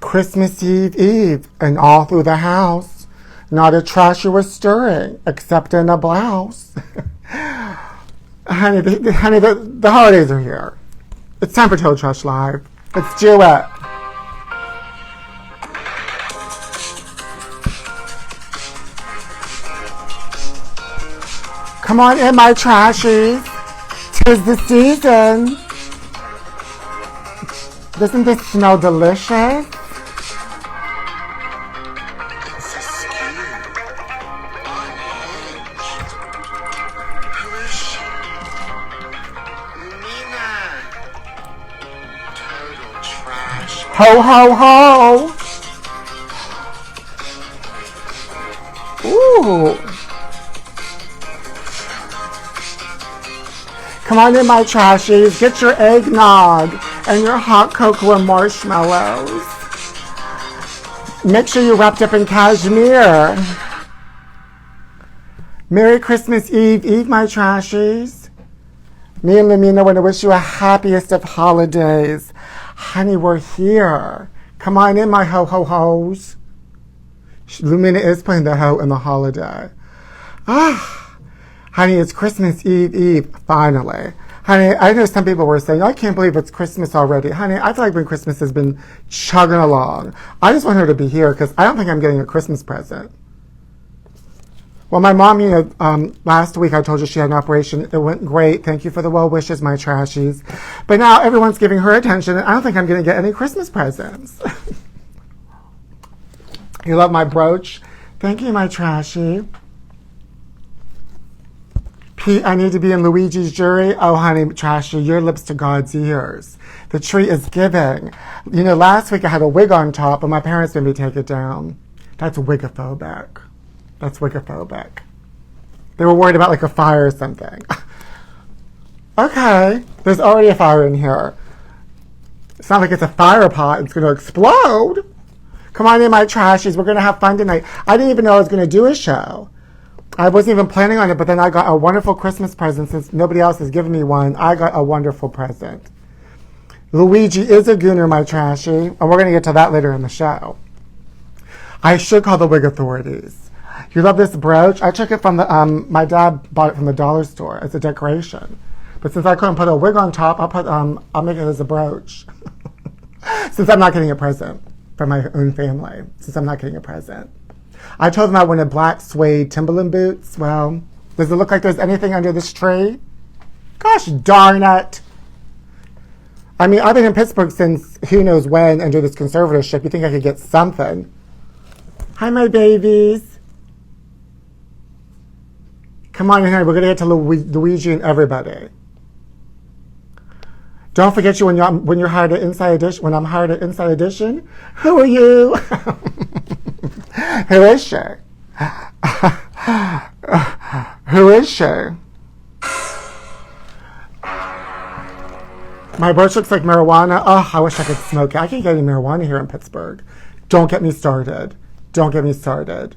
Christmas Eve, and all through the house, not a trashy was stirring, except in a blouse. honey, the holidays are here. It's time for Total Trash Live. Let's do it. Come on in, my trashies. 'Tis the season. Doesn't this smell delicious? Ho, ho, ho! Ooh! Come on in, my trashies. Get your eggnog and your hot cocoa and marshmallows. Make sure you're wrapped up in cashmere. Merry Christmas Eve, my trashies. Me and Lumina want to wish you a happiest of holidays. Honey, we're here. Come on in, my ho-ho-hos. Lumina is playing the ho in the holiday. Honey, it's Christmas Eve, finally. Honey, I know some people were saying, I can't believe it's Christmas already. Honey, I feel like when Christmas has been chugging along. I just want her to be here because I don't think I'm getting a Christmas present. Well, my mom, last week I told you she had an operation. It went great. Thank you for the well wishes, my trashies. But now everyone's giving her attention, and I don't think I'm going to get any Christmas presents. You love my brooch? Thank you, my trashy. Pete, I need to be in Luigi's jury. Oh, honey, trashy, your lips to God's ears. The tree is giving. Last week I had a wig on top, but my parents made me take it down. That's wigophobic. That's wigophobic. They were worried about like a fire or something. Okay, there's already a fire in here. It's not like it's a fire pot. It's going to explode. Come on in, my trashies. We're going to have fun tonight. I didn't even know I was going to do a show. I wasn't even planning on it, but then I got a wonderful Christmas present. Since nobody else has given me one, I got a wonderful present. Luigi is a gooner, my trashy, and we're going to get to that later in the show. I should call the wig authorities. You love this brooch? I took it from my dad bought it from the dollar store as a decoration. But since I couldn't put a wig on top, I'll make it as a brooch. Since I'm not getting a present from my own family. Since I'm not getting a present. I told them I wanted black suede Timberland boots. Well, does it look like there's anything under this tree? Gosh darn it. I mean, I've been in Pittsburgh since who knows when under this conservatorship. You think I could get something? Hi, my babies. Come on in here. We're going to get to Luigi and everybody. Don't forget you when you're hired at Inside Edition. When I'm hired at Inside Edition. Who are you? Who is she? Who is she? My brooch looks like marijuana. Oh, I wish I could smoke it. I can't get any marijuana here in Pittsburgh. Don't get me started. Don't get me started.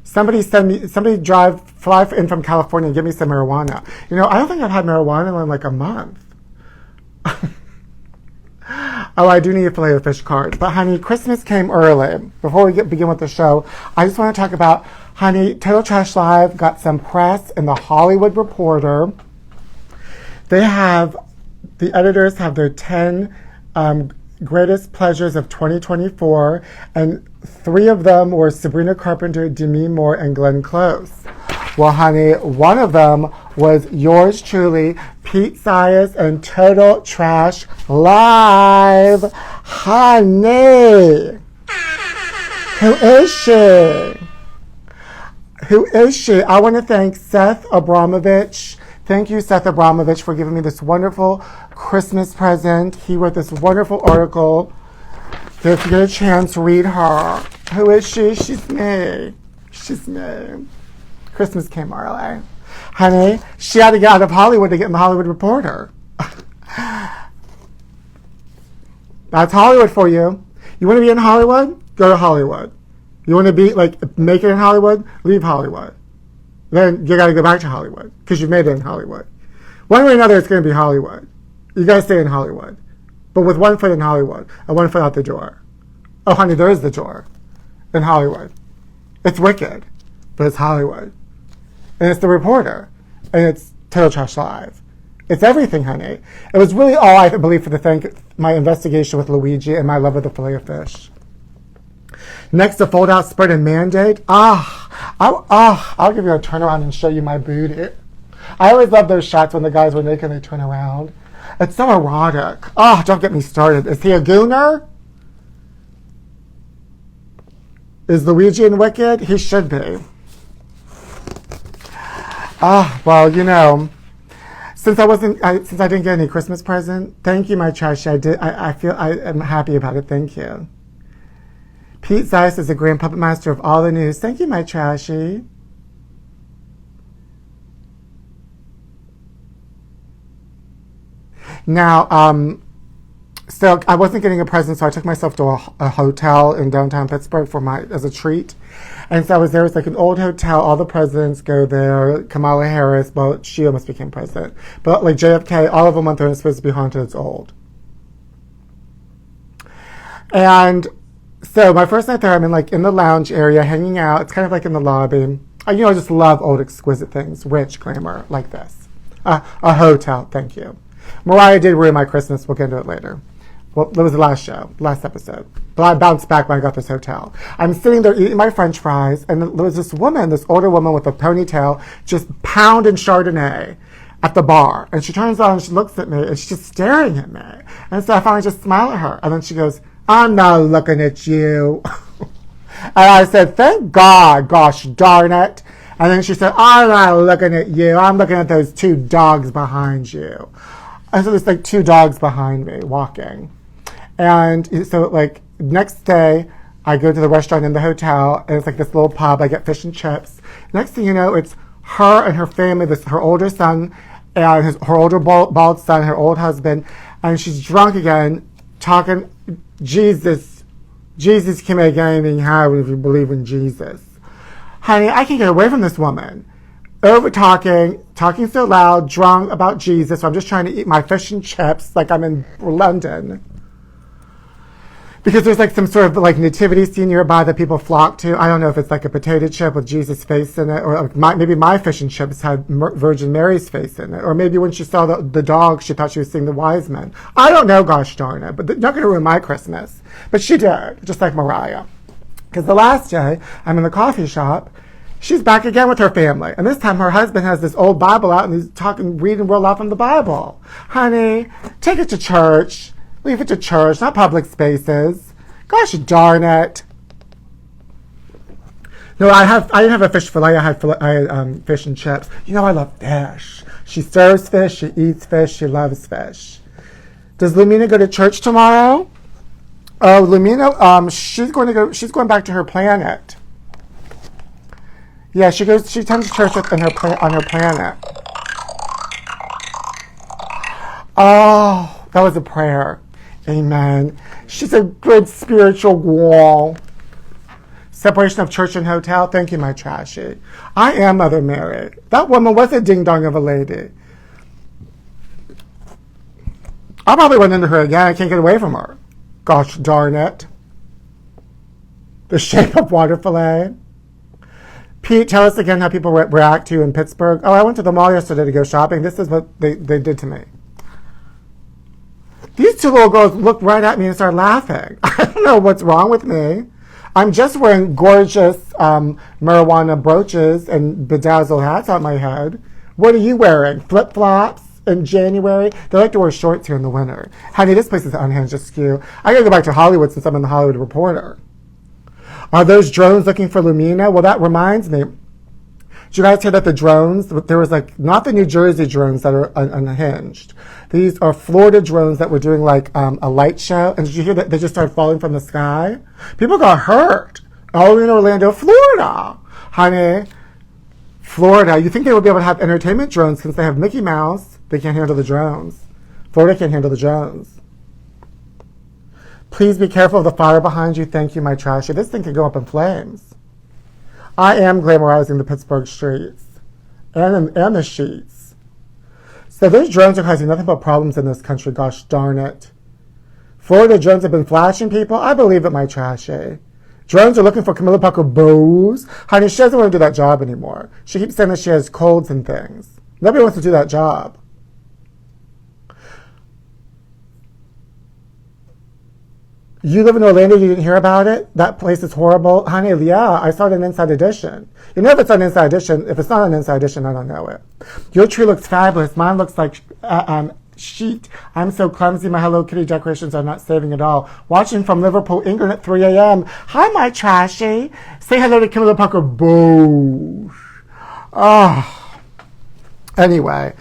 Somebody fly in from California and give me some marijuana. I don't think I've had marijuana in like a month. Oh, I do need to play a fish card. But, honey, Christmas came early. Before we begin with the show, I just want to talk about, honey, Total Trash Live got some press in the Hollywood Reporter. The editors have their 10 greatest pleasures of 2024, and 3 of them were Sabrina Carpenter, Demi Moore, and Glenn Close. Well, honey, one of them was yours truly, Pete Sias and Total Trash Live. Honey, who is she? Who is she? I want to thank Seth Abramovich. Thank you, Seth Abramovich, for giving me this wonderful Christmas present. He wrote this wonderful article. If you get a chance, read her. Who is she? She's me. She's me. Christmas came early. Honey, she had to get out of Hollywood to get in the Hollywood Reporter. That's Hollywood for you. You want to be in Hollywood? Go to Hollywood. You want to be, make it in Hollywood? Leave Hollywood. Then you got to go back to Hollywood because you've made it in Hollywood. One way or another, it's going to be Hollywood. You got to stay in Hollywood. But with one foot in Hollywood and one foot out the door. Oh, honey, there is the door in Hollywood. It's wicked, but it's Hollywood. And it's the reporter. And it's Total Trash Live. It's everything, honey. It was really all I believe for the thing, my investigation with Luigi and my love of the fillet of fish. Next, the fold-out spread and mandate. I'll give you a turnaround and show you my booty. I always love those shots when the guys were naked and they turn around. It's so erotic. Don't get me started. Is he a gooner? Is Luigi in Wicked? He should be. Well, you know, since I didn't get any Christmas present, thank you, my Trashie. I feel I am happy about it. Thank you. Pete Zeiss is the grand puppet master of all the news. Thank you, my Trashie. Now, so I wasn't getting a present, so I took myself to a hotel in downtown Pittsburgh as a treat. And so I was there. It's like an old hotel. All the presidents go there. Kamala Harris, well, she almost became president. But like JFK, all of them went there and it's supposed to be haunted. It's old. And so my first night there, I'm in the lounge area, hanging out. It's kind of like in the lobby. I just love old, exquisite things, rich glamour like this. A hotel, thank you. Mariah did ruin my Christmas. We'll get into it later. Well, it was the last episode. But I bounced back when I got this hotel. I'm sitting there eating my French fries, and there was this older woman with a ponytail, just pounding Chardonnay at the bar. And she turns on and she looks at me, and she's just staring at me. And so I finally just smile at her. And then she goes, "I'm not looking at you." And I said, "Thank God, gosh darn it." And then she said, "I'm not looking at you. I'm looking at those two dogs behind you." And so there's like two dogs behind me walking. And so like next day, I go to the restaurant in the hotel, and it's like this little pub. I get fish and chips. Next thing you know, it's her and her family, her older son, and her older bald son, her old husband, and she's drunk again, talking, Jesus can make anything happen if you believe in Jesus. Honey, I can't get away from this woman. Over talking so loud, drunk about Jesus. So I'm just trying to eat my fish and chips like I'm in London. Because there's like some sort of like nativity scene nearby that people flock to. I don't know if it's like a potato chip with Jesus' face in it, or maybe my fish and chips had Virgin Mary's face in it, or maybe when she saw the dog, she thought she was seeing the wise men. I don't know, gosh darn it, but they're not going to ruin my Christmas. But she did, just like Mariah. Because the last day, I'm in the coffee shop. She's back again with her family. And this time her husband has this old Bible out and he's reading real loud from the Bible. Honey, take it to church. Leave it to church, not public spaces. Gosh darn it. No, I didn't have a fish fillet. I had fish and chips. You know I love fish. She serves fish, she eats fish, she loves fish. Does Lumina go to church tomorrow? Oh, Lumina, she's going back to her planet. Yeah, she attends church on her planet. Oh, that was a prayer. Amen. She's a good spiritual wall. Separation of church and hotel. Thank you, my Trashie. I am Mother Mary. That woman was a ding-dong of a lady. I probably went into her again. I can't get away from her. Gosh darn it. The shape of water fillet. Pete, tell us again how people react to you in Pittsburgh. Oh, I went to the mall yesterday to go shopping. This is what they did to me. These two little girls looked right at me and started laughing. I don't know what's wrong with me. I'm just wearing gorgeous marijuana brooches and bedazzled hats on my head. What are you wearing? Flip-flops in January? They like to wear shorts here in the winter. Honey, this place is unhinged, askew. I gotta go back to Hollywood since I'm in the Hollywood Reporter. Are those drones looking for Lumina? Well, that reminds me. Did you guys hear that the drones, there was like, not the New Jersey drones that are unhinged. These are Florida drones that were doing like a light show. And did you hear that they just started falling from the sky? People got hurt. All in Orlando, Florida. Honey, Florida. You think they would be able to have entertainment drones since they have Mickey Mouse? They can't handle the drones. Florida can't handle the drones. Please be careful of the fire behind you. Thank you, my Trashie. This thing could go up in flames. I am glamorizing the Pittsburgh streets and the sheets. So those drones are causing nothing but problems in this country. Gosh darn it. Florida drones have been flashing people. I believe it, my Trashie. Drones are looking for Camilla Parker Bowes. Honey, she doesn't want to do that job anymore. She keeps saying that she has colds and things. Nobody wants to do that job. You live in Orlando, you didn't hear about it? That place is horrible. Honey, yeah, I saw it in Inside Edition. You know if it's on Inside Edition. If it's not on Inside Edition, I don't know it. Your tree looks fabulous. Mine looks like sheet. I'm so clumsy. My Hello Kitty decorations are not saving at all. Watching from Liverpool, England at 3 a.m. Hi, my Trashie. Say hello to Camilla Parker Bowes. Oh. Anyway.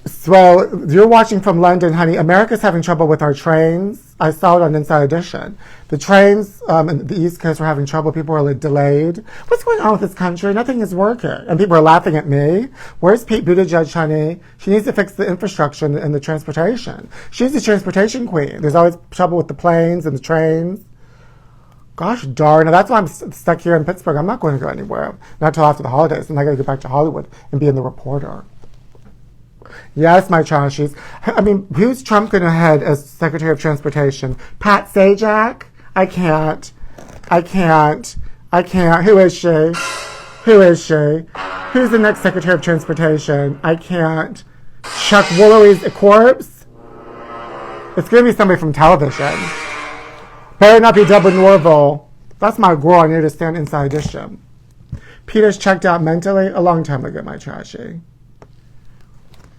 So, you're watching from London, honey. America's having trouble with our trains. I saw it on Inside Edition. The trains in the East Coast are having trouble. People are delayed. What's going on with this country? Nothing is working. And people are laughing at me. Where's Pete Buttigieg, honey? She needs to fix the infrastructure and the transportation. She's the transportation queen. There's always trouble with the planes and the trains. Gosh darn. Now that's why I'm stuck here in Pittsburgh. I'm not going to go anywhere. Not until after the holidays. And I got to go back to Hollywood and be in The Reporter. Yes, my Trashies. I mean, who's Trump going to head as Secretary of Transportation? Pat Sajak? I can't. Who is she? Who's the next Secretary of Transportation? I can't. Chuck Woolery's a corpse? It's going to be somebody from television. Better not be Deborah Norville. That's my girl. I need to stand Inside Edition. Peter's checked out mentally a long time ago, my Trashie.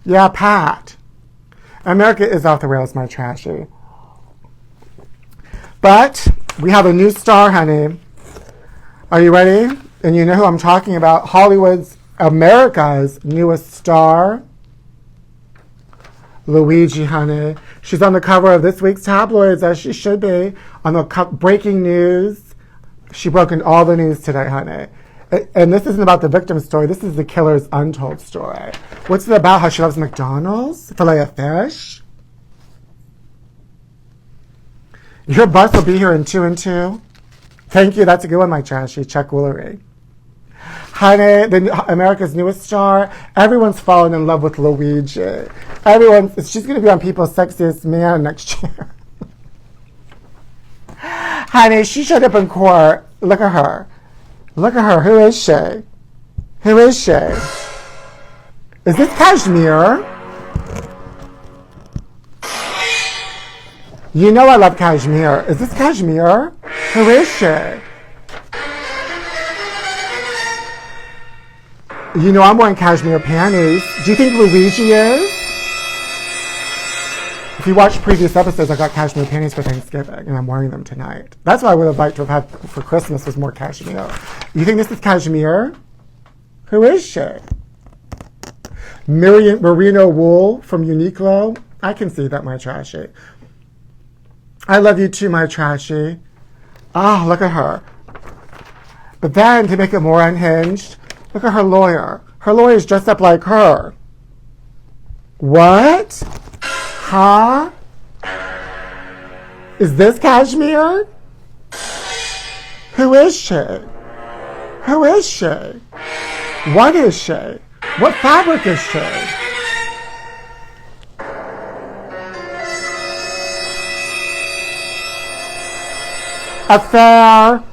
Yeah, Pat. America is off the rails, my Trashie. But we have a new star, honey. Are you ready? And you know who I'm talking about. Hollywood's, America's newest star. Luigi, honey. She's on the cover of this week's tabloids, as she should be. On the breaking news. She broke in all the news today, honey. And this isn't about the victim story. This is the killer's untold story. What's it about? How she loves McDonald's? Filet of fish? Your bus will be here in 2 and 2. Thank you. That's a good one, my Trashie. Chuck Woolery. Honey, America's newest star. Everyone's fallen in love with Luigi. She's going to be on People's Sexiest Man next year. Honey, she showed up in court. Look at her. Look at her. Who is she? Is this cashmere? You know I love cashmere. Is this cashmere? Who is she? You know I'm wearing cashmere panties. Do you think Luigi is? If you watch previous episodes, I got cashmere panties for Thanksgiving, and I'm wearing them tonight. That's what I would have liked to have had for Christmas was more cashmere. You think this is cashmere? Who is she? Merino wool from Uniqlo? I can see that, my Trashie. I love you too, my Trashie. Oh, look at her. But then, to make it more unhinged, look at her lawyer. Her lawyer's dressed up like her. What? Huh? Is this cashmere? Who is she? What is she? What fabric is she? Affair.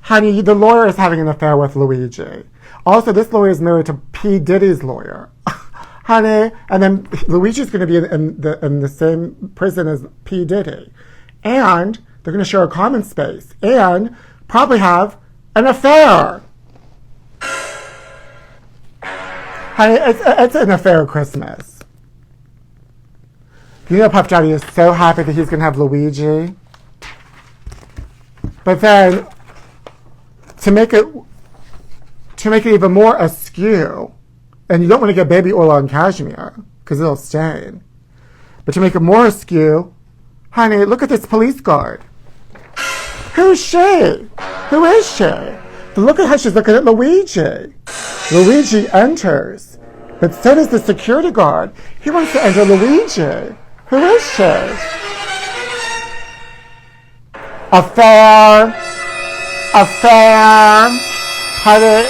Honey, the lawyer is having an affair with Luigi. Also, this lawyer is married to P. Diddy's lawyer. Honey, and then Luigi's going to be in the same prison as P. Diddy. And they're going to share a common space. And probably have an affair. Honey, it's an affair Christmas. You know Puff Daddy is so happy that he's going to have Luigi. But then, to make it even more askew, and you don't want to get baby oil on cashmere, because it'll stain. But to make it more askew, honey, look at this police guard. Who's she? Who is she? Look at how she's looking at Luigi. Luigi enters, but so does the security guard. He wants to enter Luigi. Who is she? Affair. Honey,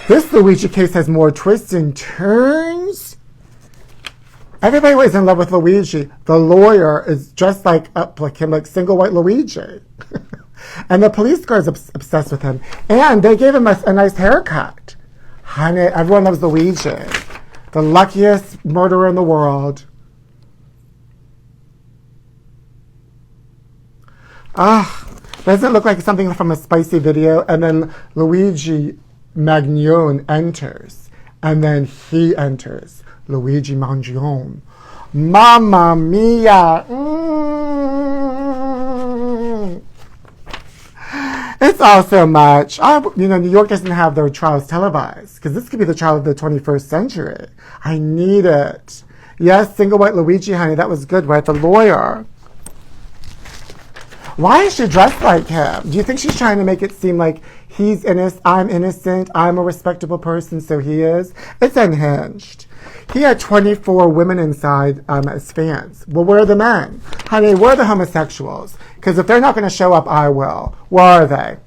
this Luigi case has more twists and turns. Everybody was in love with Luigi. The lawyer is dressed like him, like single white Luigi. And the police car is obsessed with him. And they gave him a nice haircut. Honey, everyone loves Luigi. The luckiest murderer in the world. Doesn't it look like something from a spicy video? And then Luigi Magnon enters. And then he enters. Luigi Magnon. Mamma mia. It's all so much. New York doesn't have their trials televised because this could be the trial of the 21st century. I need it. Yes, single white Luigi, honey. That was good, right? The lawyer. Why is she dressed like him? Do you think she's trying to make it seem like he's innocent, I'm innocent, I'm a respectable person, so he is? It's unhinged. He had 24 women inside as fans. Well, where are the men? Honey, where are the homosexuals? Because if they're not going to show up, I will. Where are they?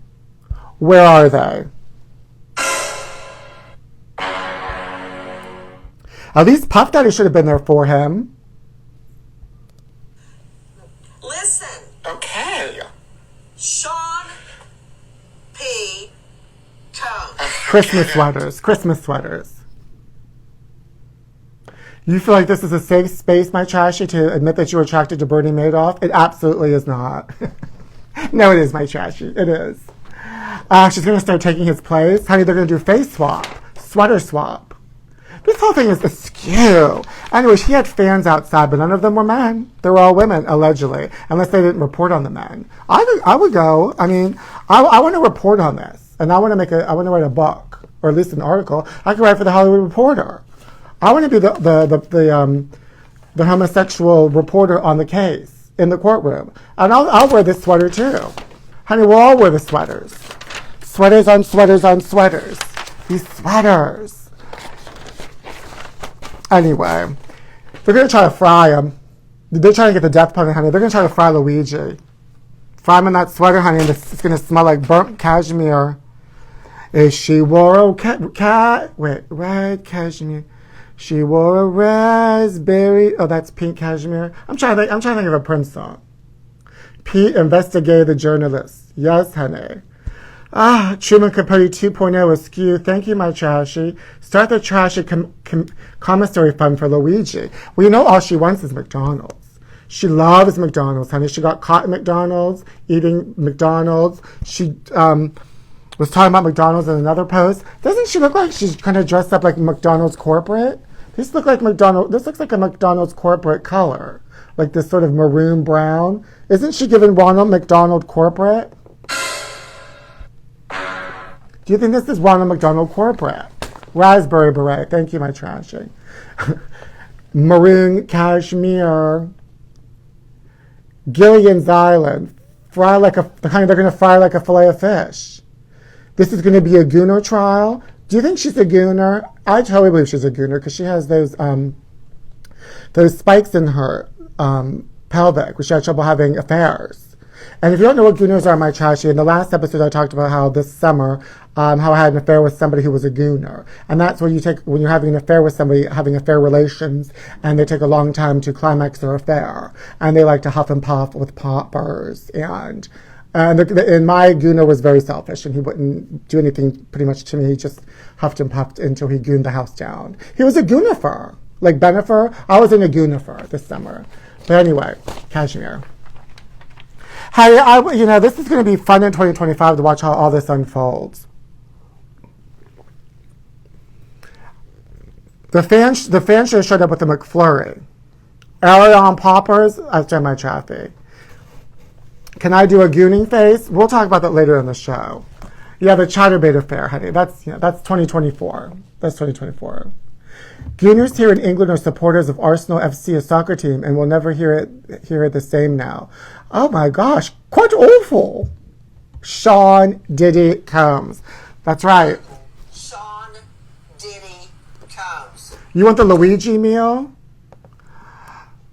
Where are they? At least Puff Daddy should have been there for him. Listen. Okay. Sean P. Combs. Christmas sweaters. Christmas sweaters. You feel like this is a safe space, my Trashie, to admit that you're attracted to Bernie Madoff? It absolutely is not. No, it is, my Trashie. It is. She's going to start taking his place. Honey, they're going to do face swap. Sweater swap. This whole thing is askew. Anyways, he had fans outside, but none of them were men. They were all women, allegedly, unless they didn't report on the men. I would go. I mean, I want to report on this, and I want to write a book, or at least an article. I could write for the Hollywood Reporter. I want to be the homosexual reporter on the case in the courtroom, and I'll wear this sweater too. Honey, we'll all wear the sweaters. Sweaters on sweaters on sweaters. These sweaters. Anyway, they're going to try to fry him. They're trying to get the death penalty, honey. They're going to try to fry Luigi. Fry him in that sweater, honey, and it's going to smell like burnt cashmere. If she wore a red cashmere. She wore a raspberry. Oh, that's pink cashmere. I'm trying to think of a Prince song. Pete investigated the journalist. Yes, honey. Truman Capote 2.0 askew. Thank you, my Trashie. Start the Trashie commissary fund for Luigi. Well, you know all she wants is McDonald's. She loves McDonald's, honey. She got caught at McDonald's, eating McDonald's. She was talking about McDonald's in another post. Doesn't she look like she's kind of dressed up like McDonald's corporate? This looks like a McDonald's corporate color. Like this sort of maroon brown. Isn't she giving Ronald McDonald corporate? Do you think this is Ronald McDonald corporate? Raspberry beret. Thank you, my Trashie. Maroon cashmere. Gilligan's Island. They're going to fry like a fillet of fish. This is going to be a Gooner trial. Do you think she's a Gooner? I totally believe she's a Gooner because she has those spikes in her pelvic, which she had trouble having affairs. And if you don't know what Gooners are, my Trashie, in the last episode I talked about how this summer, how I had an affair with somebody who was a Gooner. And that's what you take when you're having an affair with somebody, having affair relations, and they take a long time to climax their affair. And they like to huff and puff with poppers. And my Gooner was very selfish, and he wouldn't do anything pretty much to me. He just huffed and puffed until he gooned the house down. He was a Goonifer. Like Benifer. I was in a Goonifer this summer. But anyway, cashmere. Hey, this is going to be fun in 2025 to watch how all this unfolds. The fan should have showed up with a McFlurry. Arion poppers, that's my Trashie. Can I do a gooning face? We'll talk about that later in the show. Yeah, the Chatterbait affair, honey. That's 2024. That's 2024. Gooners here in England are supporters of Arsenal FC, a soccer team, and will never hear it the same now. Oh my gosh, quite awful. Sean Diddy Combs. That's right. Sean Diddy Combs. You want the Luigi meal?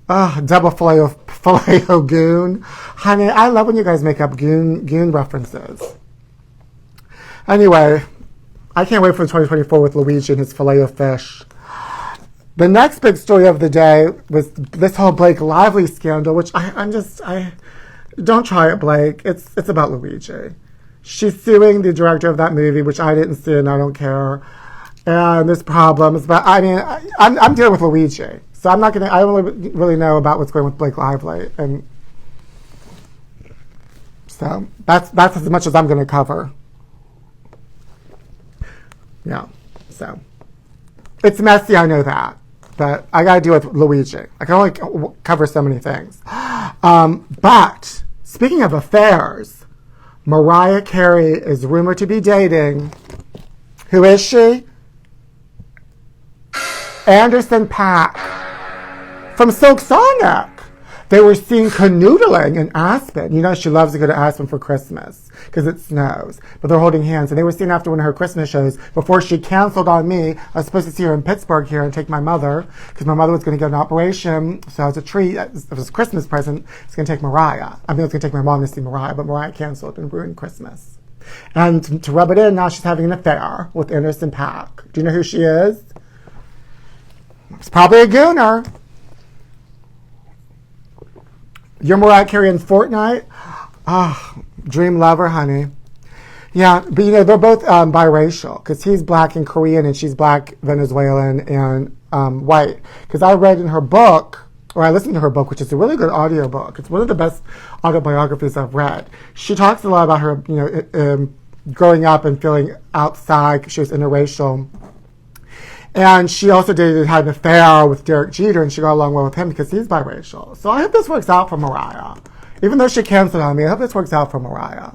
Double filet of goon. Honey, I love when you guys make up goon references. Anyway, I can't wait for 2024 with Luigi and his filet of fish. The next big story of the day was this whole Blake Lively scandal, which I don't try it, Blake. It's about Luigi. She's suing the director of that movie, which I didn't see and I don't care. And there's problems, but I mean, I'm dealing with Luigi, so I don't really know about what's going on with Blake Lively, and so that's as much as I'm going to cover. Yeah, so it's messy, I know that, but I got to deal with Luigi. I can only cover so many things. But speaking of affairs, Mariah Carey is rumored to be dating. Who is she? Anderson .Paak from Silk Sonic. They were seen canoodling in Aspen. You know, she loves to go to Aspen for Christmas because it snows. But they're holding hands. And they were seen after one of her Christmas shows before she canceled on me. I was supposed to see her in Pittsburgh here and take my mother because my mother was going to get an operation. So as a treat, it was a Christmas present. It's going to take Mariah. I mean, it was going to take my mom to see Mariah, but Mariah canceled and ruined Christmas. And to rub it in, now she's having an affair with Anderson .Paak. Do you know who she is? It's probably a gooner. You're Mariah Carey in Fortnite? Ah, dream lover, honey. Yeah, but you know, they're both biracial because he's black and Korean and she's black, Venezuelan, and white. Because I read in her book, or I listened to her book, which is a really good audio book. It's one of the best autobiographies I've read. She talks a lot about her, you know, growing up and feeling outside. She was interracial. And she also had an affair with Derek Jeter, and she got along well with him because he's biracial. So I hope this works out for Mariah. Even though she canceled on me, I hope this works out for Mariah.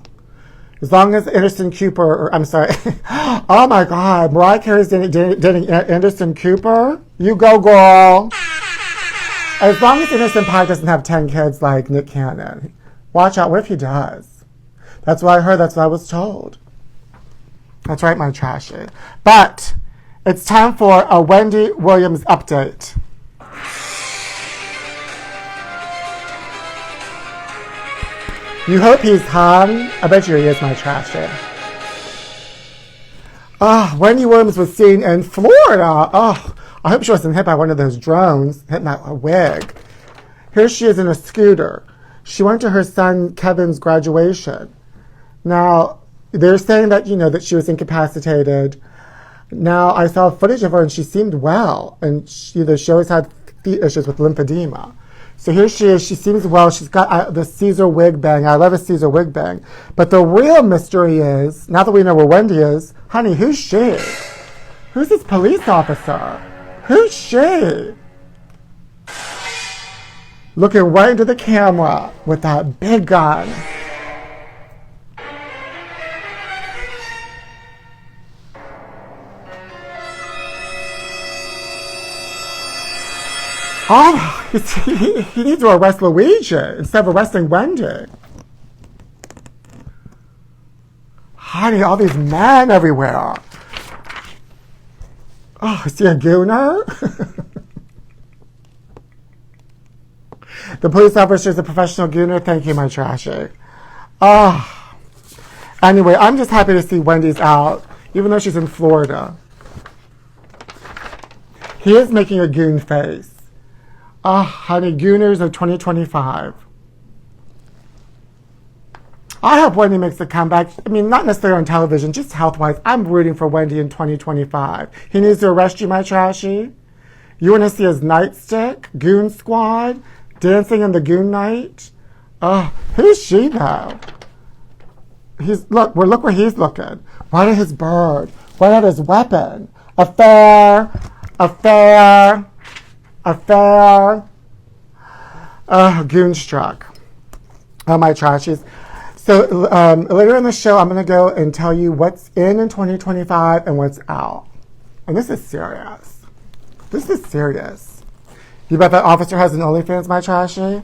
As long as Anderson Cooper, or I'm sorry, oh my God, Mariah Carey's dating Anderson Cooper? You go, girl. As long as Anderson .Paak doesn't have 10 kids like Nick Cannon. Watch out, what if he does? That's what I heard, that's what I was told. That's right, my trashy. But it's time for a Wendy Williams update. You hope he's hung? I bet you he is, my trashy. Wendy Williams was seen in Florida. I hope she wasn't hit by one of those drones, hitting that wig. Here she is in a scooter. She went to her son Kevin's graduation. Now, they're saying that, you know, that she was incapacitated. Now, I saw footage of her, and she seemed well, and she always had feet issues with lymphedema. So here she is. She seems well. She's got the Caesar wig bang. I love a Caesar wig bang. But the real mystery is, now that we know where Wendy is, honey, who's she? Who's this police officer? Who's she? Looking right into the camera with that big gun. Oh, he needs to arrest Luigi instead of arresting Wendy. Honey, all these men everywhere. Oh, is he a gooner? The police officer is a professional gooner. Thank you, my trashy. Anyway, I'm just happy to see Wendy's out, even though she's in Florida. He is making a goon face. Honey, Gooners of 2025. I hope Wendy makes a comeback. I mean, not necessarily on television, just health-wise. I'm rooting for Wendy in 2025. He needs to arrest you, my trashy. You want to see his nightstick? Goon Squad? Dancing in the Goon Night? Who's she, though? Look where he's looking. Right at his bird. Right at his weapon. Affair. Goonstruck. Oh, my trashies. So later in the show, I'm going to go and tell you what's in 2025 and what's out. And this is serious. This is serious. You bet that officer has an OnlyFans, my trashy?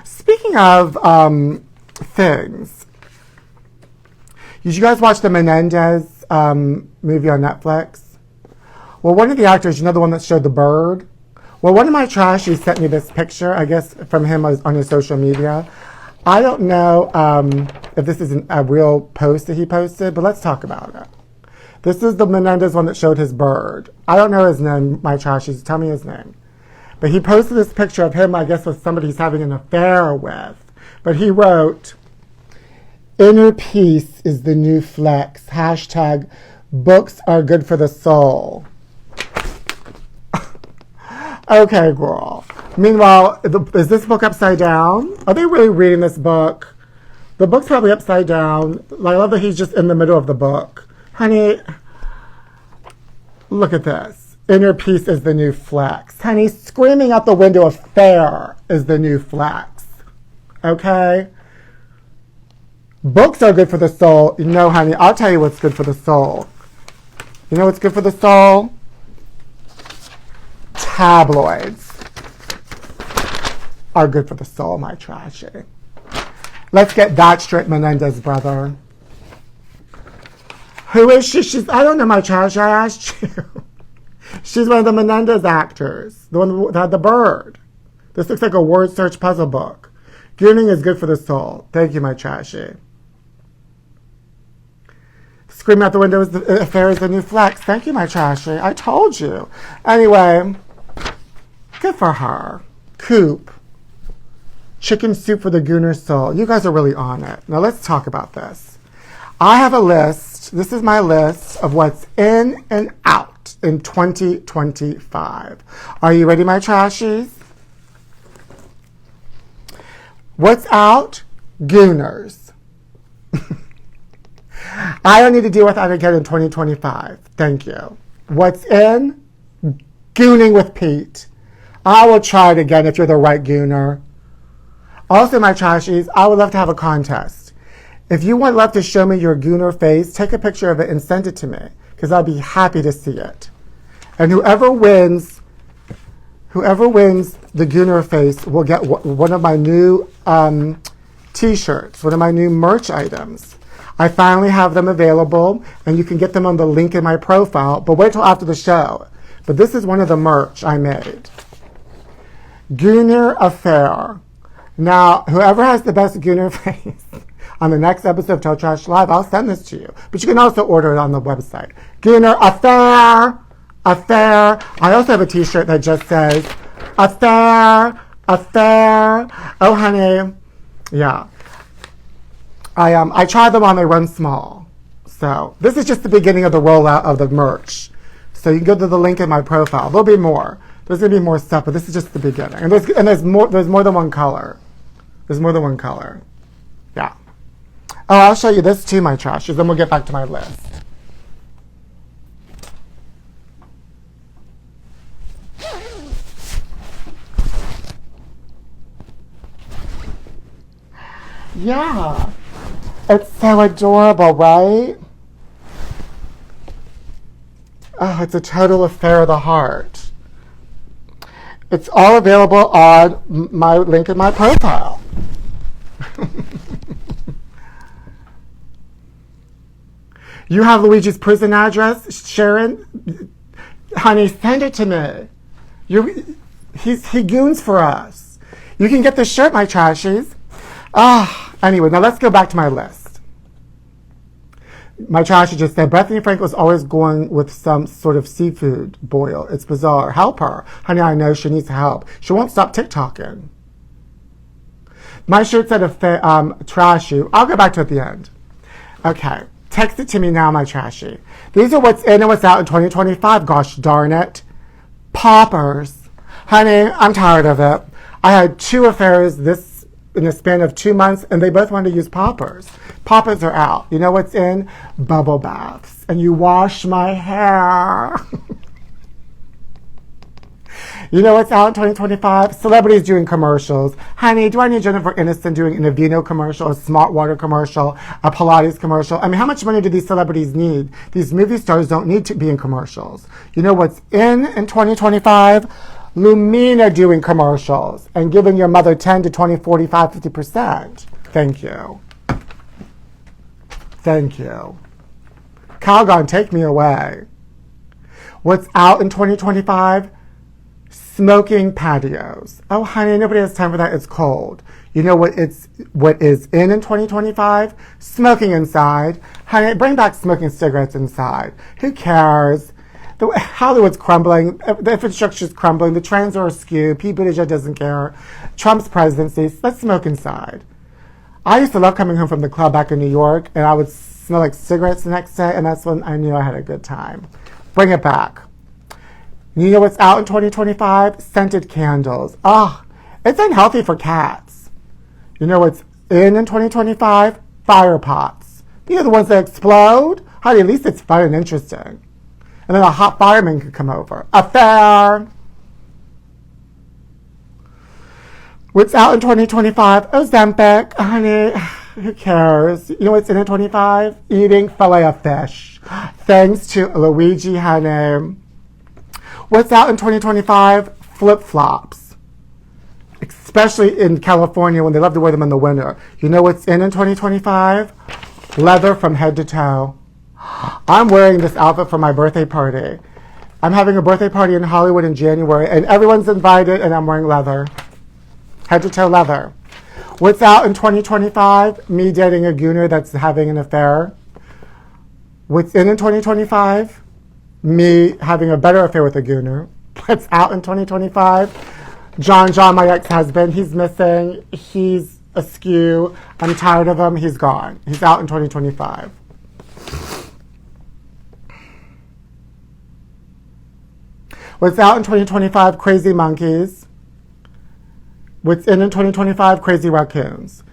Speaking of things, did you guys watch the Menendez movie on Netflix? Well, one of the actors, you know the one that showed the bird? Well, one of my trashies sent me this picture, I guess, from him on his social media. I don't know if this is a real post that he posted, but let's talk about it. This is the Menendez one that showed his bird. I don't know his name, my trashies. Tell me his name. But he posted this picture of him, I guess, with somebody he's having an affair with. But he wrote, "Inner peace is the new flex. Hashtag books are good for the soul." Okay, girl. Meanwhile, is this book upside down? Are they really reading this book? The book's probably upside down. I love that he's just in the middle of the book. Honey, look at this. Inner peace is the new flex. Honey, screaming out the window affair is the new flex. Okay? Books are good for the soul. No, honey, I'll tell you what's good for the soul. You know what's good for the soul? Tabloids are good for the soul, my trashy. Let's get that straight, Menendez brother. Who is she? I don't know, my trash. I asked you. She's one of the Menendez actors. The one that had the bird. This looks like a word search puzzle book. Gooning is good for the soul. Thank you, my trashy. Scream out the window, affair is the new flex. Thank you, my trashy. I told you. Anyway, good for her. Coop. Chicken soup for the Gooner soul. You guys are really on it. Now let's talk about this. I have a list. This is my list of what's in and out in 2025. Are you ready, my trashies? What's out? Gooners. I don't need to deal with that again in 2025. Thank you. What's in? Gooning with Pete. I will try it again if you're the right gooner. Also, my trashies, I would love to have a contest. If you would love to show me your gooner face, take a picture of it and send it to me, because I'll be happy to see it. And whoever wins the gooner face will get one of my new t-shirts, one of my new merch items. I finally have them available, and you can get them on the link in my profile, but wait till after the show. But this is one of the merch I made. Gooner Affair. Now, whoever has the best gooner face on the next episode of Tell Trash Live, I'll send this to you. But you can also order it on the website. Gooner Affair. Affair. I also have a t-shirt that just says, Affair. Affair. Oh, honey. Yeah. I try them on, they run small. So this is just the beginning of the rollout of the merch. So you can go to the link in my profile. There'll be more. There's going to be more stuff, but this is just the beginning. And there's more than one color. There's more than one color. Yeah. Oh, I'll show you this too, my trashes, then we'll get back to my list. Yeah. It's so adorable, right? Oh, it's a total affair of the heart. It's all available on my link in my profile. You have Luigi's prison address, Sharon? Honey, send it to me. He goons for us. You can get this shirt, my trashies. Anyway, now let's go back to my list. My trashy just said, Bethany Frank was always going with some sort of seafood boil. It's bizarre. Help her. Honey, I know she needs help. She won't stop TikToking. My shirt said trashy. I'll go back to it at the end. Okay. Text it to me now, my trashy. These are what's in and what's out in 2025. Gosh darn it. Poppers. Honey, I'm tired of it. I had 2 affairs in the span of 2 months, and they both wanted to use poppers. Poppers are out. You know what's in? Bubble baths. And you wash my hair. You know what's out in 2025? Celebrities doing commercials. Honey, do I need Jennifer Aniston doing an Aveeno commercial, a Smart Water commercial, a Pilates commercial? I mean, how much money do these celebrities need? These movie stars don't need to be in commercials. You know what's in 2025? Lumina doing commercials and giving your mother 10 to 20, 45, 50%. Thank you. Thank you. Calgon, take me away. What's out in 2025? Smoking patios. Oh, honey, nobody has time for that. It's cold. You know what is in 2025? Smoking inside. Honey, bring back smoking cigarettes inside. Who cares? Hollywood's crumbling. The infrastructure's crumbling. The trends are askew. Pete Buttigieg doesn't care. Trump's presidency. Let's smoke inside. I used to love coming home from the club back in New York, and I would smell like cigarettes the next day, and that's when I knew I had a good time. Bring it back. You know what's out in 2025? Scented candles. Oh, it's unhealthy for cats. You know what's in 2025? Fire pots. You know the ones that explode? Honey, at least it's fun and interesting. And then a hot fireman could come over. Affair. What's out in 2025? Ozempic. Honey, who cares? You know what's in 2025? Eating filet of fish. Thanks to Luigi, honey. What's out in 2025? Flip-flops. Especially in California when they love to wear them in the winter. You know what's in 2025? Leather from head to toe. I'm wearing this outfit for my birthday party. I'm having a birthday party in Hollywood in January, and everyone's invited, and I'm wearing leather. Head to toe leather. What's out in 2025? Me dating a gooner that's having an affair. What's in 2025? Me having a better affair with a gooner. What's out in 2025? John, my ex-husband, he's missing. He's askew. I'm tired of him. He's gone. He's out in 2025. What's out in 2025? Crazy monkeys. What's in 2025? Crazy raccoons.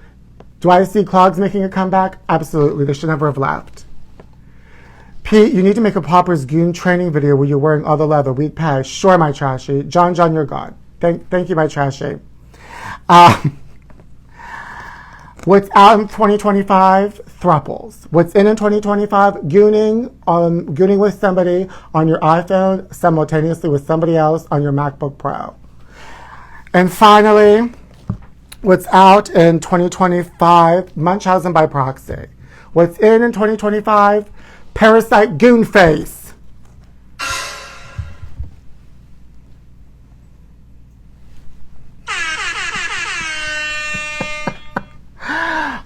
Do I see clogs making a comeback? Absolutely. They should never have left. Pete, you need to make a Pauper's Goon training video where you're wearing all the leather. We'd pay. Sure, my Trashie. John, you're gone. Thank you, my Trashie. What's out in 2025? Thruples. What's in 2025? Gooning with somebody on your iPhone simultaneously with somebody else on your MacBook Pro. And finally, what's out in 2025? Munchausen by proxy. What's in 2025? Parasite goon face.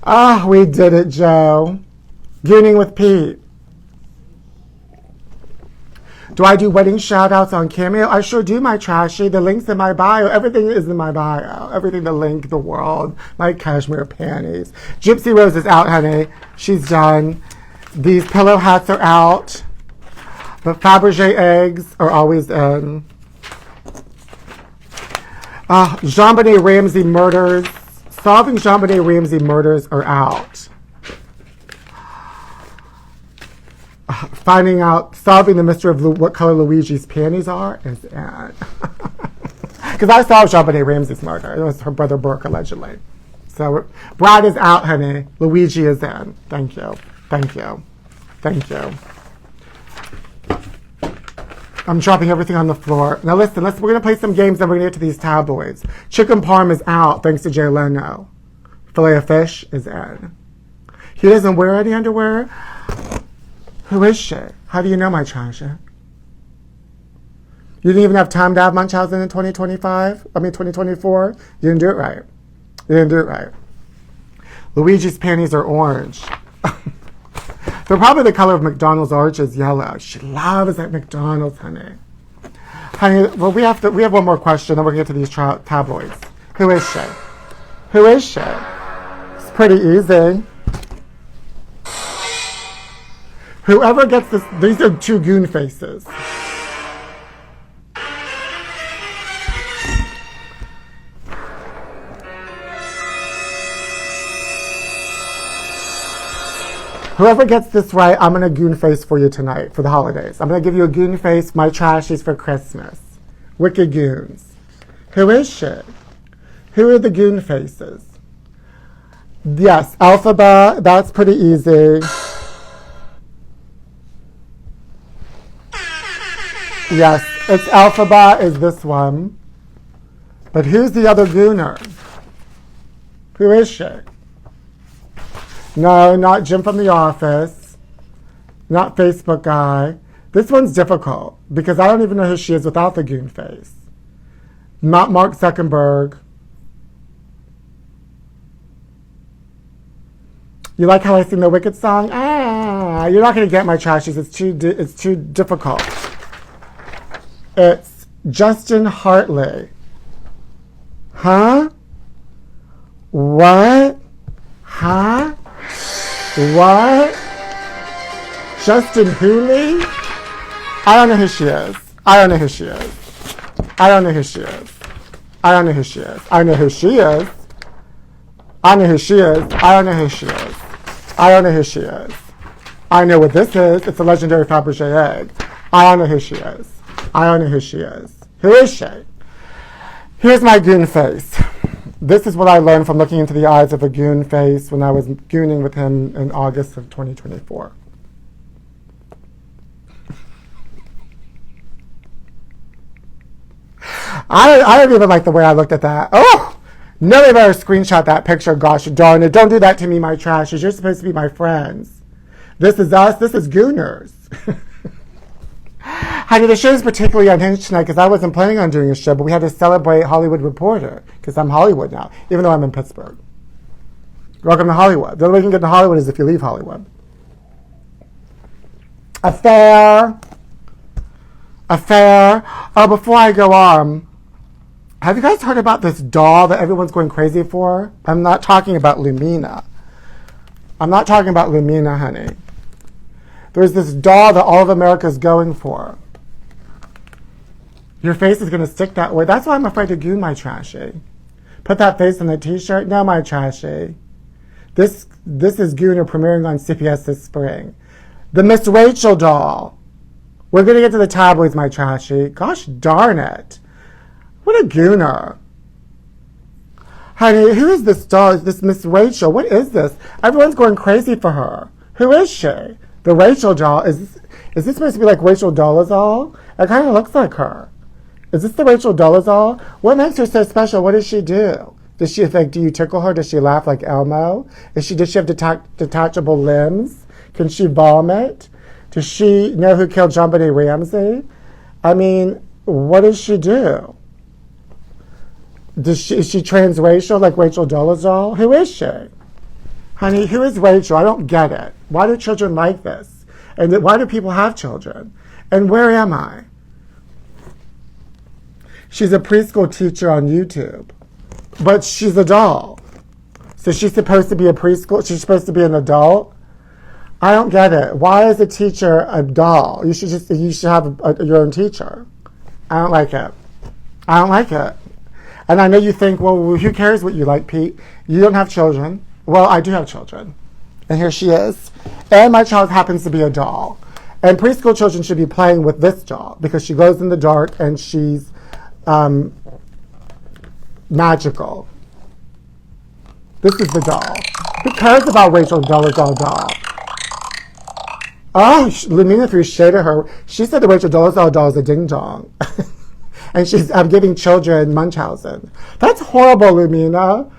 Ah, we did it, Joe. Gooning with Pete. Do I do wedding shout-outs on Cameo? I sure do, my Trashie. The link's in my bio. Everything is in my bio. Everything, the link, the world, my cashmere panties. Gypsy Rose is out, honey. She's done. These pillow hats are out. The Fabergé eggs are always in. JonBenet Ramsey murders. Solving JonBenet Ramsey murders are out. Solving the mystery of what color Luigi's panties are is in. Because I solved JonBenet Ramsey's murder. It was her brother Burke, allegedly. So Brad is out, honey. Luigi is in. Thank you. Thank you. Thank you. I'm dropping everything on the floor. Now listen, we're going to play some games, then we're going to get to these tabloids. Chicken parm is out, thanks to Jay Leno. Filet of fish is in. He doesn't wear any underwear? Who is she? How do you know, my Trashie? You didn't even have time to have Munchausen in 2024? You didn't do it right. You didn't do it right. Luigi's panties are orange. They're probably the color of McDonald's arches, yellow. She loves that McDonald's, honey. Honey, well, we have one more question, then we're going to get to these tabloids. Who is she? Who is she? It's pretty easy. Whoever gets this, these are two goon faces. Whoever gets this right, I'm going to goon face for you tonight for the holidays. I'm going to give you a goon face, my Trashies for Christmas. Wicked goons. Who is she? Who are the goon faces? Yes, Elphaba, that's pretty easy. Yes, it's Elphaba is this one. But who's the other gooner? Who is she? No, not Jim from The Office. Not Facebook guy. This one's difficult because I don't even know who she is without the goon face. Not Mark Zuckerberg. You like how I sing the Wicked song? Ah, you're not going to get my trashies. It's too difficult. It's Justin Hartley. Huh? What? Huh? What? Justin Hooley? I don't know who she is. I don't know who she is. I don't know who she is. I don't know who she is. I know who she is. I know who she is. I don't know who she is. I don't know who she is. I know what this is. It's a legendary Fabergé egg. I don't know who she is. I don't know who she is. Who is she? Here's my goon face. This is what I learned from looking into the eyes of a goon face when I was gooning with him in August of 2024. I don't even like the way I looked at that. Oh! Nobody better screenshot that picture, gosh darn it. Don't do that to me, my trashes. You're supposed to be my friends. This is us. This is Gooners. Honey, the show's particularly unhinged tonight because I wasn't planning on doing a show, but we had to celebrate Hollywood Reporter because I'm Hollywood now, even though I'm in Pittsburgh. Welcome to Hollywood. The only way you can get to Hollywood is if you leave Hollywood. Affair. Oh, before I go on, have you guys heard about this doll that everyone's going crazy for? I'm not talking about Lumina. I'm not talking about Lumina, honey. There's this doll that all of America's going for. Your face is going to stick that way. That's why I'm afraid to goon my trashy. Put that face on the t-shirt. No, my trashy. This is Gooner premiering on CBS this spring. The Miss Rachel doll. We're going to get to the tabloids, my trashy. Gosh darn it. What a gooner. Honey, who is this doll? This Miss Rachel? What is this? Everyone's going crazy for her. Who is she? The Rachel doll. Is this supposed to be like Rachel Dolezal? It kind of looks like her. Is this the Rachel Dolezal? What makes her so special? What does she do? Does she do you tickle her? Does she laugh like Elmo? Does she have detachable limbs? Can she vomit? Does she know who killed John Benet Ramsey? I mean, what does she do? Is she transracial like Rachel Dolezal? Who is she? Honey, who is Rachel? I don't get it. Why do children like this? And why do people have children? And where am I? She's a preschool teacher on YouTube. But she's a doll. So she's supposed to be a preschool? She's supposed to be an adult? I don't get it. Why is a teacher a doll? You should have your own teacher. I don't like it. I don't like it. And I know you think, well, who cares what you like, Pete? You don't have children. Well, I do have children. And here she is. And my child happens to be a doll. And preschool children should be playing with this doll because she glows in the dark and she's magical. This is the doll. Who cares about Rachel Dolezal doll? Oh, Lumina threw shade at her. She said the Rachel Dolezal doll is a ding-dong. And she's giving children Munchausen. That's horrible, Lumina.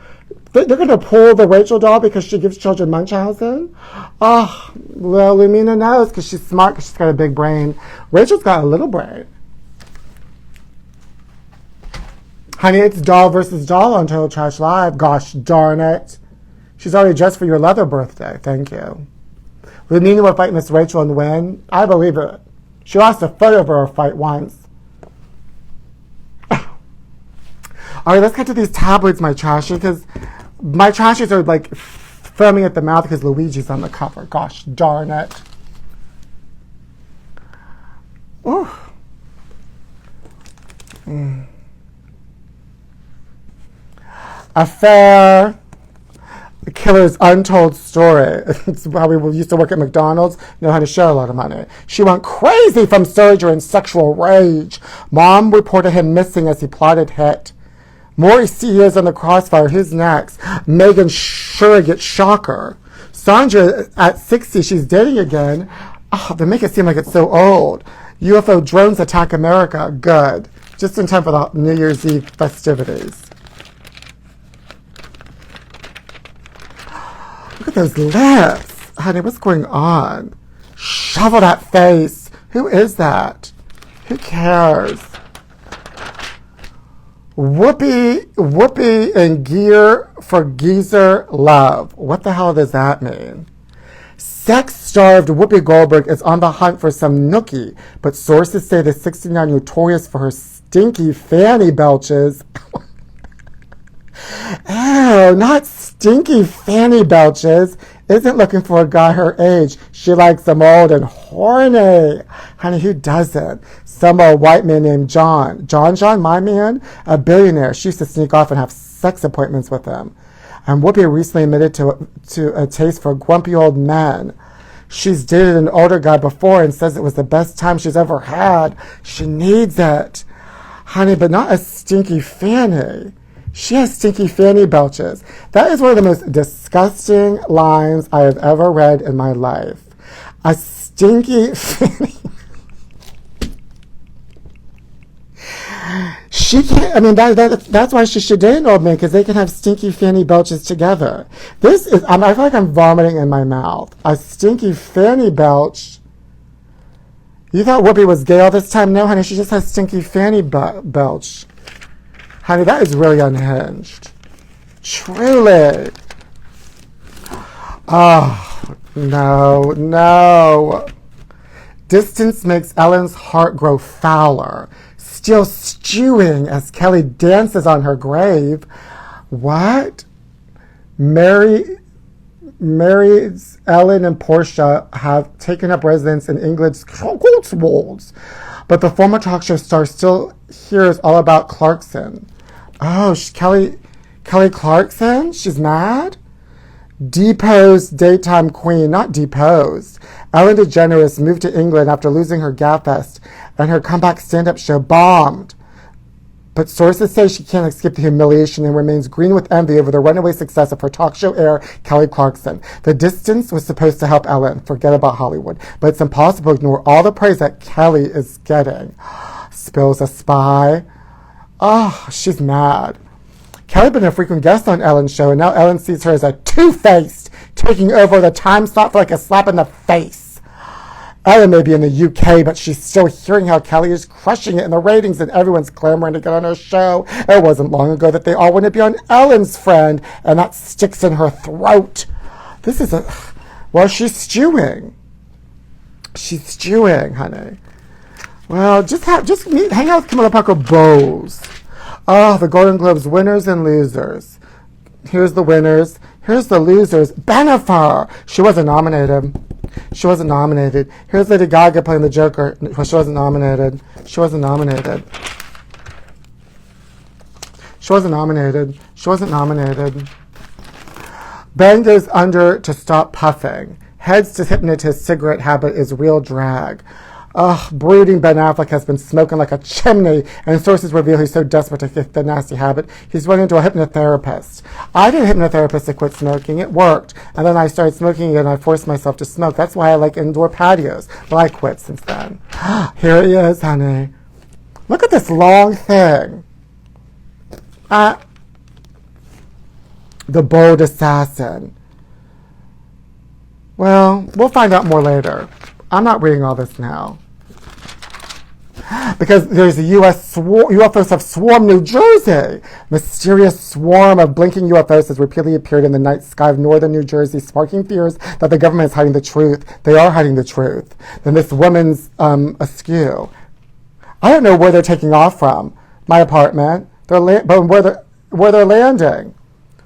They're going to pull the Rachel doll because she gives children Munchausen? Oh, well, Lumina knows because she's smart because she's got a big brain. Rachel's got a little brain. Honey, it's doll versus doll on Total Trash Live. Gosh darn it. She's already dressed for your leather birthday. Thank you. Lumina will fight Miss Rachel and win. I believe it. She lost a foot over her fight once. All right, let's get to these tabloids, my trashy, because my trashies are like foaming at the mouth because Luigi's on the cover. Gosh darn it. Ooh. Affair. The killer's untold story. It's how we used to work at McDonald's, know how to share a lot of money. She went crazy from surgery and sexual rage. Mom reported him missing as he plotted hit. More CEOs on the crossfire. Who's next? Megan Surrogate shocker. Sandra at 60, she's dating again. Oh, they make it seem like it's so old. UFO drones attack America. Good. Just in time for the New Year's Eve festivities. Look at those lips. Honey, what's going on? Shovel that face. Who is that? Who cares? Whoopi in gear for geezer love. What the hell does that mean? Sex-starved Whoopi Goldberg is on the hunt for some nookie, but sources say the 69 notorious for her stinky fanny belches. Oh, not stinky fanny belches. Isn't looking for a guy her age. She likes them old and horny. Honey, who doesn't? Some old white man named John. John, my man? A billionaire. She used to sneak off and have sex appointments with him. And Whoopi recently admitted to a taste for grumpy old men. She's dated an older guy before and says it was the best time she's ever had. She needs it. Honey, but not a stinky fanny. She has stinky fanny belches. That is one of the most disgusting lines I have ever read in my life. A stinky fanny. She can't, I mean, that's why she should date an old man, because they can have stinky fanny belches together. I feel like I'm vomiting in my mouth. A stinky fanny belch. You thought Whoopi was gay all this time? No, honey, she just has stinky fanny belch. Honey, that is really unhinged. Truly. Oh, no. Distance makes Ellen's heart grow fouler. Still stewing as Kelly dances on her grave. What? Mary's Ellen and Portia have taken up residence in England's Cotswolds, but the former talk show star still hears all about Clarkson. Oh, Kelly Clarkson? She's mad? Deposed daytime queen, not deposed. Ellen DeGeneres moved to England after losing her gabfest, and her comeback stand-up show bombed. But sources say she can't escape the humiliation and remains green with envy over the runaway success of her talk show heir, Kelly Clarkson. The distance was supposed to help Ellen. Forget about Hollywood. But it's impossible to ignore all the praise that Kelly is getting. Spills a spy. Oh, she's mad. Kelly had been a frequent guest on Ellen's show, and now Ellen sees her as a two-faced, taking over the time slot for like a slap in the face. Ellen may be in the UK, but she's still hearing how Kelly is crushing it in the ratings, and everyone's clamoring to get on her show. It wasn't long ago that they all wanted to be on Ellen's Friend, and that sticks in her throat. Well, she's stewing. She's stewing, honey. Well, hang out with Camilla Parker Bowles. Oh, the Golden Globes winners and losers. Here's the winners. Here's the losers. Bennifer. She wasn't nominated. Here's Lady Gaga playing the Joker. She wasn't nominated. Ben goes under to stop puffing. Heads to hypnotist cigarette habit is real drag. Brooding Ben Affleck has been smoking like a chimney, and sources reveal he's so desperate to kick the nasty habit, he's running to a hypnotherapist. I did a hypnotherapist to quit smoking. It worked. And then I started smoking again, and I forced myself to smoke. That's why I like indoor patios. Well, I quit since then. Here he is, honey. Look at this long thing. The bold assassin. Well, we'll find out more later. I'm not reading all this now. Because there's a UFOs have swarmed New Jersey. Mysterious swarm of blinking UFOs has repeatedly appeared in the night sky of northern New Jersey, sparking fears that the government is hiding the truth. They are hiding the truth. Then this woman's askew. I don't know where they're taking off from. My apartment. But where they're landing.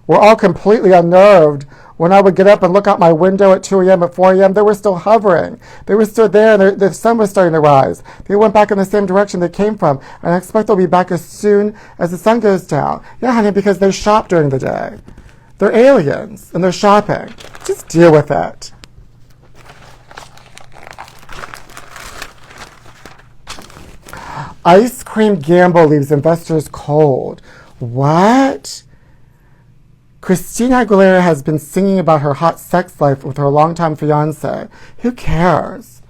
We're all completely unnerved. When I would get up and look out my window at 2 a.m., at 4 a.m., they were still hovering. They were still there, and the sun was starting to rise. They went back in the same direction they came from, and I expect they'll be back as soon as the sun goes down. Yeah, honey, because they shop during the day. They're aliens, and they're shopping. Just deal with it. Ice cream gamble leaves investors cold. What? Christina Aguilera has been singing about her hot sex life with her longtime fiancé. Who cares?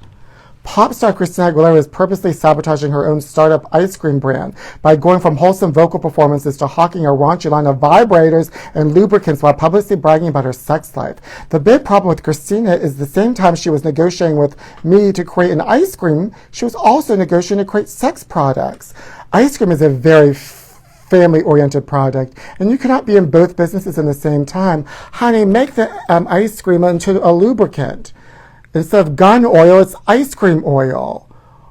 Pop star Christina Aguilera is purposely sabotaging her own startup ice cream brand by going from wholesome vocal performances to hawking a raunchy line of vibrators and lubricants while publicly bragging about her sex life. The big problem with Christina is the same time she was negotiating with me to create an ice cream, she was also negotiating to create sex products. Ice cream is a very family-oriented product. And you cannot be in both businesses in the same time. Honey, make the ice cream into a lubricant. Instead of gun oil, it's ice cream oil.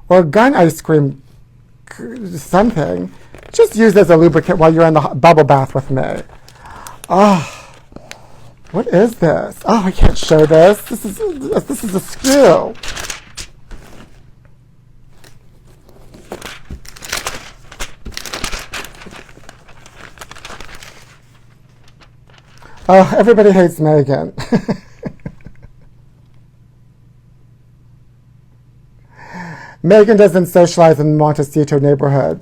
Or gun ice cream something. Just use it as a lubricant while you're in the bubble bath with me. Oh, what is this? Oh, I can't show this. This is askew. Oh, everybody hates Megan. Megan doesn't socialize in the Montecito neighborhood.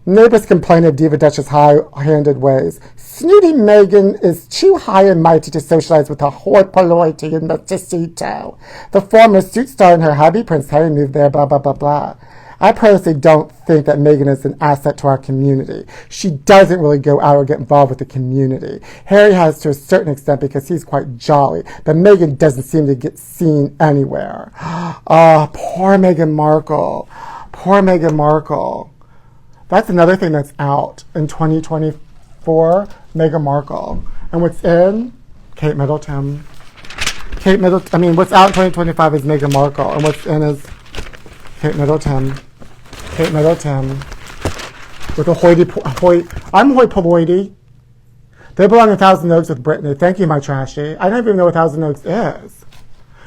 Neighbors complain of Diva Dutch's high-handed ways. Snooty Megan is too high and mighty to socialize with a hoi polloi in Montecito. The former suit star and her hubby, Prince Harry, moved there, blah, blah, blah, blah. I personally don't think that Megan is an asset to our community. She doesn't really go out or get involved with the community. Harry has to a certain extent because he's quite jolly, but Megan doesn't seem to get seen anywhere. Oh, poor Meghan Markle. Poor Meghan Markle. That's another thing that's out in 2024, Meghan Markle. And what's in? Kate Middleton. What's out in 2025 is Meghan Markle, and what's in is Kate Middleton. Kate Middleton. With a I'm hoi polloi. They belong in Thousand Oaks with Brittany. Thank you, my Trashie. I don't even know what Thousand Oaks is.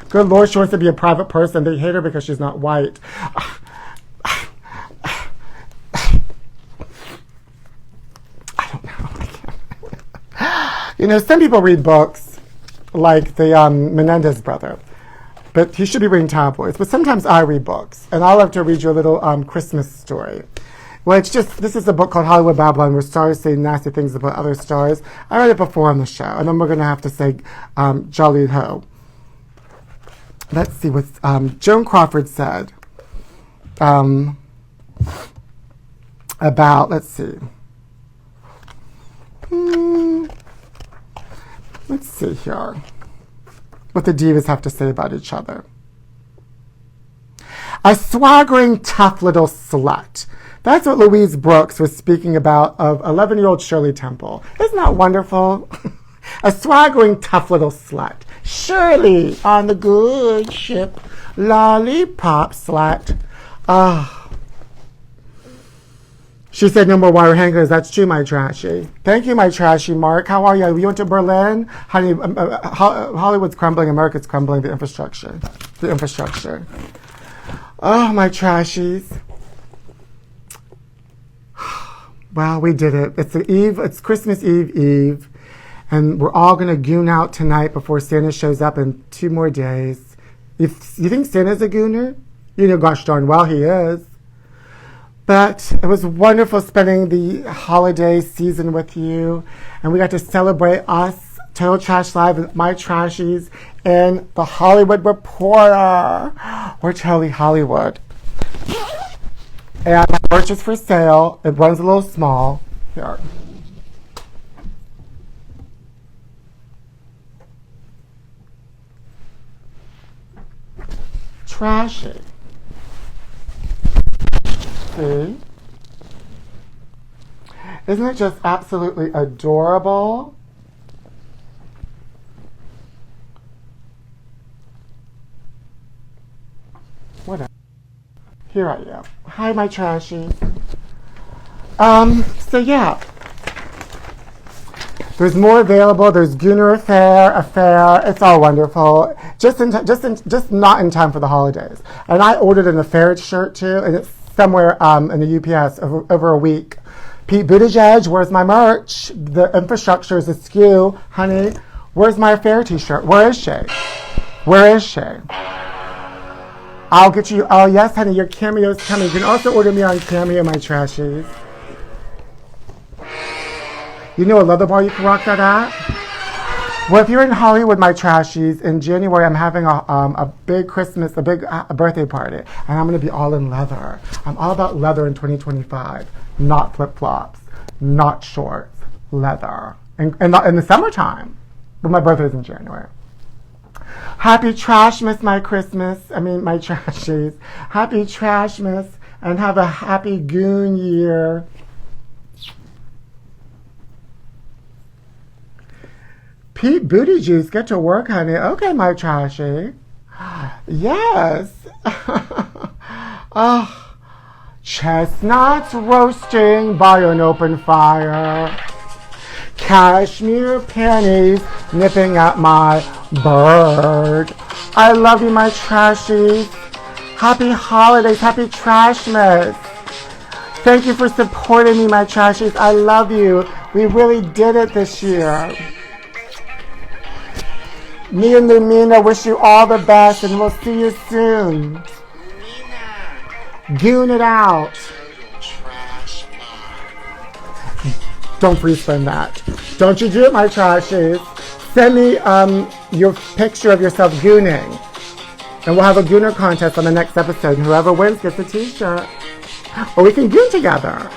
Good Lord, she wants to be a private person. They hate her because she's not white. I don't know. You know, some people read books like the Menendez brother. But he should be reading tabloids. But sometimes I read books. And I love to read you a little Christmas story. Well, this is a book called Hollywood Babylon, where stars say nasty things about other stars. I read it before on the show. And then we're going to have to say Jolly Ho. Let's see what Joan Crawford said about, let's see. Let's see here. What the divas have to say about each other. A swaggering, tough little slut. That's what Louise Brooks was speaking about of 11-year-old Shirley Temple. Isn't that wonderful? A swaggering, tough little slut. Shirley on the good ship. Lollipop slut. Ah. She said no more wire hangers. That's true, my Trashie. Thank you, my Trashie, Mark. How are you? You went to Berlin? Honey, Hollywood's crumbling. America's crumbling. The infrastructure. Oh, my Trashies. Well, we did it. It's the eve. It's Christmas Eve. And we're all going to goon out tonight before Santa shows up in 2 more days. You think Santa's a gooner? You know, gosh darn well he is. But it was wonderful spending the holiday season with you. And we got to celebrate us, Total Trash Live, and my Trashies, and the Hollywood Reporter. We're totally Hollywood. And my merch is for sale. It runs a little small. Here. Trashie. See? Isn't it just absolutely adorable? Whatever. Here I am. Hi, my Trashie. So yeah. There's more available. There's Gooner Affair. It's all wonderful. Just not in time for the holidays. And I ordered an Affair shirt too, and it's somewhere in the UPS over a week. Pete Buttigieg, where's my merch? The infrastructure is askew, honey. Where's my Affair t-shirt? Where is she? I'll get you. Oh yes, honey, your cameo's coming. You can also order me on Cameo, my Trashies. You know a leather bar you can rock that at? Well, if you're in Hollywood, my Trashies, in January I'm having a big Christmas, a birthday party, and I'm going to be all in leather. I'm all about leather in 2025, not flip-flops, not shorts, leather, and not in the summertime, but my birthday's in January. Happy Trashmas, my Trashies. Happy Trashmas, and have a happy goon year. Pete Booty Juice, get to work, honey. Okay, my Trashie. Yes. Oh, chestnuts roasting by an open fire. Cashmere panties nipping at my bird. I love you, my Trashies. Happy holidays. Happy Trashmas. Thank you for supporting me, my Trashies. I love you. We really did it this year. Me and Lumina wish you all the best, and we'll see you soon. Goon it out. Don't freeze frame that. Don't you do it, my Trashies. Send me your picture of yourself gooning. And we'll have a gooner contest on the next episode. Whoever wins gets a t-shirt. Or we can goon together.